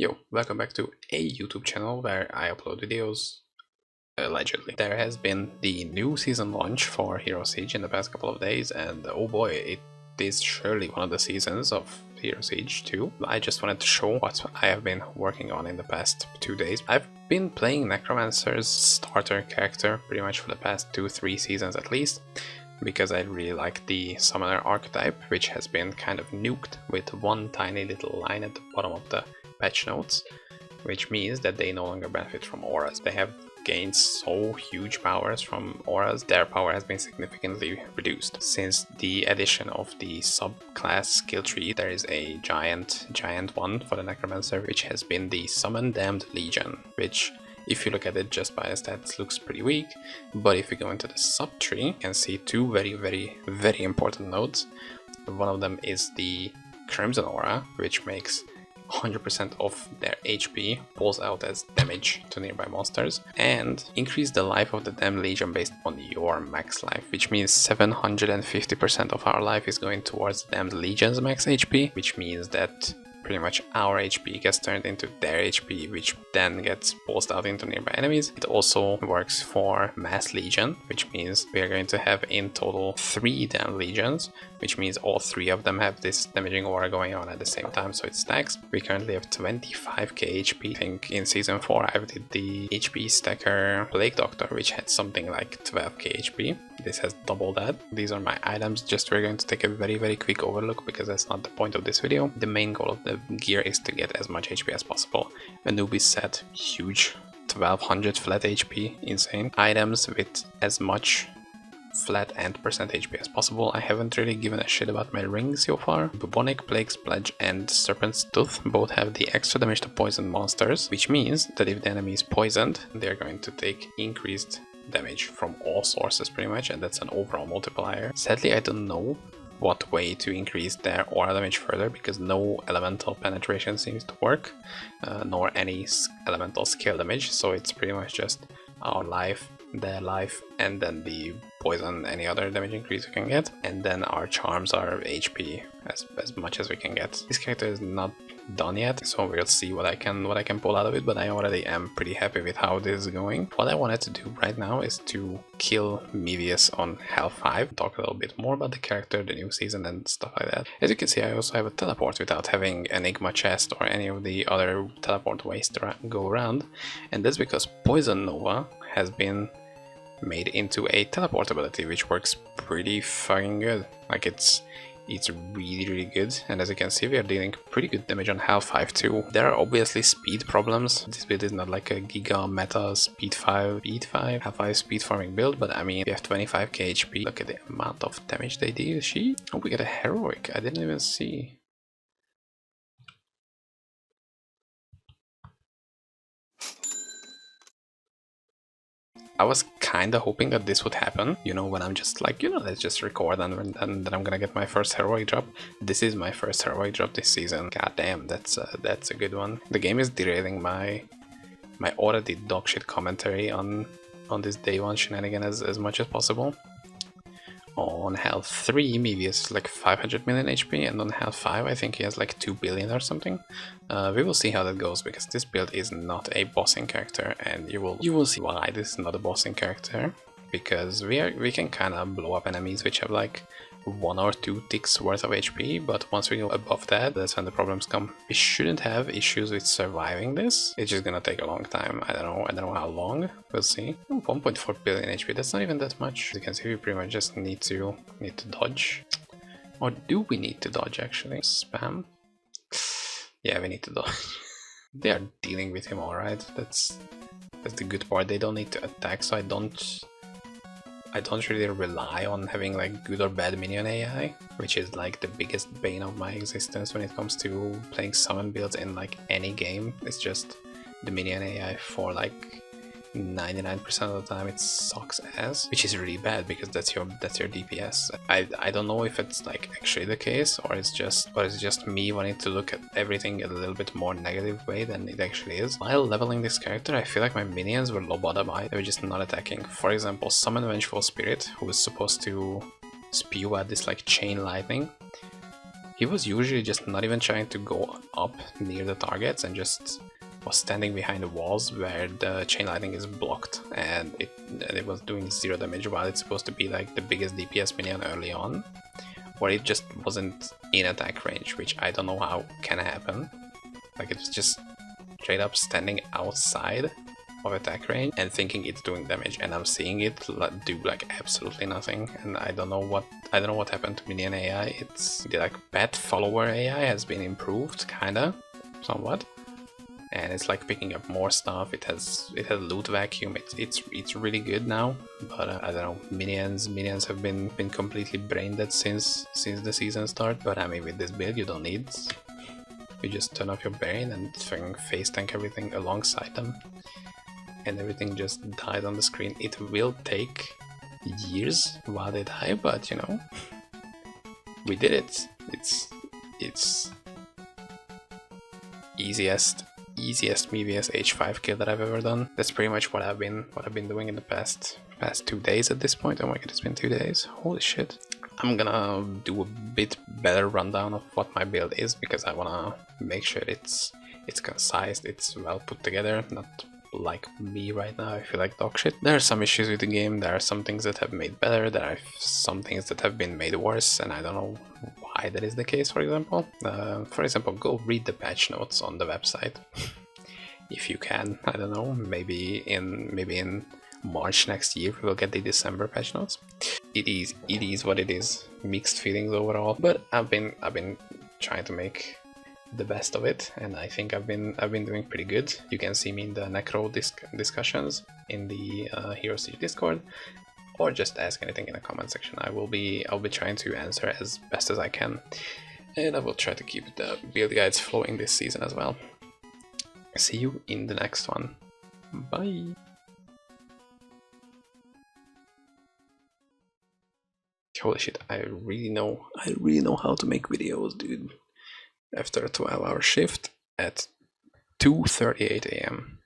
Yo, welcome back to a YouTube channel where I upload videos, allegedly. There has been the new season launch for Heroes Siege in the past couple of days, and oh boy, it is surely one of the seasons of Heroes Siege 2. I just wanted to show what I have been working on in the past 2 days. I've been playing Necromancer's starter character pretty much for the past 2-3 seasons at least, because I really like the summoner archetype, which has been kind of nuked with one tiny little line at the bottom of the patch notes, which means that they no longer benefit from auras. They have gained so huge powers from auras, their power has been significantly reduced. Since the addition of the subclass skill tree, there is a giant one for the Necromancer, which has been the Summon Damned Legion, which if you look at it just by the stats looks pretty weak, but if you go into the sub-tree, you can see two very important nodes. One of them is the Crimson Aura, which makes 100% of their HP pulls out as damage to nearby monsters, and increase the life of the Damned Legion based on your max life, which means 750% of our life is going towards the Damned Legion's max HP, which means that pretty much our HP gets turned into their HP, which then gets pulsed out into nearby enemies. It also works for Mass Legion, which means we are going to have in total 3 Damned Legions, which means all 3 of them have this damaging aura going on at the same time, so it stacks. We currently have 25k HP. I think in season 4 I did the HP stacker Plague Doctor, which had something like 12k HP. This has doubled that. These are my items. Just we're going to take a very quick overlook because that's not the point of this video. The main goal of the gear is to get as much HP as possible. Anubis set, huge, 1200 flat HP, insane. Items with as much flat and percent HP as possible. I haven't really given a shit about my rings so far. Bubonic, Plague's Pledge and Serpent's Tooth both have the extra damage to poison monsters, which means that if the enemy is poisoned, they're going to take increased damage from all sources pretty much, and that's an overall multiplier. Sadly, I don't know what way to increase their aura damage further, because no elemental penetration seems to work, nor any elemental scale damage, so it's pretty much just our life, their life, and then the poison, any other damage increase we can get, and then our charms are HP as much as we can get. This character is not done yet, so we'll see what I can pull out of it, but I already am pretty happy with how this is going. What I wanted to do right now is to kill Mevius on Hell 5, talk a little bit more about the character, the new season and stuff like that. As you can see, I also have a teleport without having Enigma chest or any of the other teleport ways to go around, and that's because Poison Nova has been made into a teleport ability, which works pretty fucking good. Like it's really good, and as you can see, we are dealing pretty good damage on Hell 5 too. There are obviously speed problems. This build is not like a giga meta speed 5 Hell 5 speed farming build, but I mean, we have 25k HP. Look at the amount of damage they deal. Oh, we get a heroic. I didn't even see. I was kinda hoping that this would happen, you know, when I'm just like, you know, let's just record and then I'm gonna get my first heroic drop. This is my first heroic drop this season. God damn, that's a good one. The game is derailing my already dogshit commentary on this day 1 shenanigan as much as possible. On Hell 3, Mevius is like 500 million HP, and on Hell 5 I think he has like 2 billion or something. We will see how that goes, because this build is not a bossing character, and you will see why this is not a bossing character. Because we can kind of blow up enemies which have like 1 or 2 ticks worth of HP, but once we go above that, that's when the problems come. We shouldn't have issues with surviving this. It's just gonna take a long time. I don't know how long. We'll see. 1.4 billion HP. That's not even that much. As you can see, we pretty much just need to dodge. Or do we need to dodge actually? Spam. Yeah, we need to dodge. They are dealing with him all right. That's the good part. They don't need to attack, so I don't really rely on having like good or bad Minion AI, which is like the biggest bane of my existence when it comes to playing summon builds in like any game. It's just the Minion AI for like 99% of the time it sucks ass, which is really bad because that's your DPS. I don't know if it's like actually the case, or it's just me wanting to look at everything a little bit more negative way than it actually is. While leveling this character, I feel like my minions were low bottom-eyed. They were just not attacking. For example, Summon Vengeful Spirit, who is supposed to spew out this like chain lightning. he was usually just not even trying to go up near the targets and just was standing behind the walls where the chain lightning is blocked, and it was doing 0 damage while it's supposed to be like the biggest DPS minion early on, or it just wasn't in attack range, which I don't know how can happen. Like it was just straight up standing outside of attack range and thinking it's doing damage, and I'm seeing it do like absolutely nothing. And I don't know what happened to Minion AI. It's the like pet follower AI has been improved kinda somewhat, and it's like picking up more stuff. It has loot vacuum. It's really good now. But I don't know, minions have been completely brain dead since the season start. But I mean, with this build you don't need. You just turn off your brain and face tank everything alongside them, and everything just dies on the screen. It will take years while they die, but you know, we did it. It's easiest MeVS H5 kill that I've ever done. That's pretty much what I've been doing in the past 2 days at this point. Oh my god, it's been 2 days. Holy shit. I'm gonna do a bit better rundown of what my build is, because I wanna make sure it's concise, it's well put together, not like me right now. I feel like dog shit. There are some issues with the game, there are some things that have made better, there are some things that have been made worse, and I don't know why that is the case. For example, go read the patch notes on the website if you can. I don't know, maybe in March next year we will get the December patch notes. It is what it is. Mixed feelings overall, but I've been trying to make the best of it, and I think I've been doing pretty good. You can see me in the Necro discussions in the Hero Siege Discord, or just ask anything in the comment section. I'll be trying to answer as best as I can, and I will try to keep the build guides flowing this season as well. See you in the next one. Bye. Holy shit, I really know how to make videos, dude. After a 12-hour shift at 2:38 AM.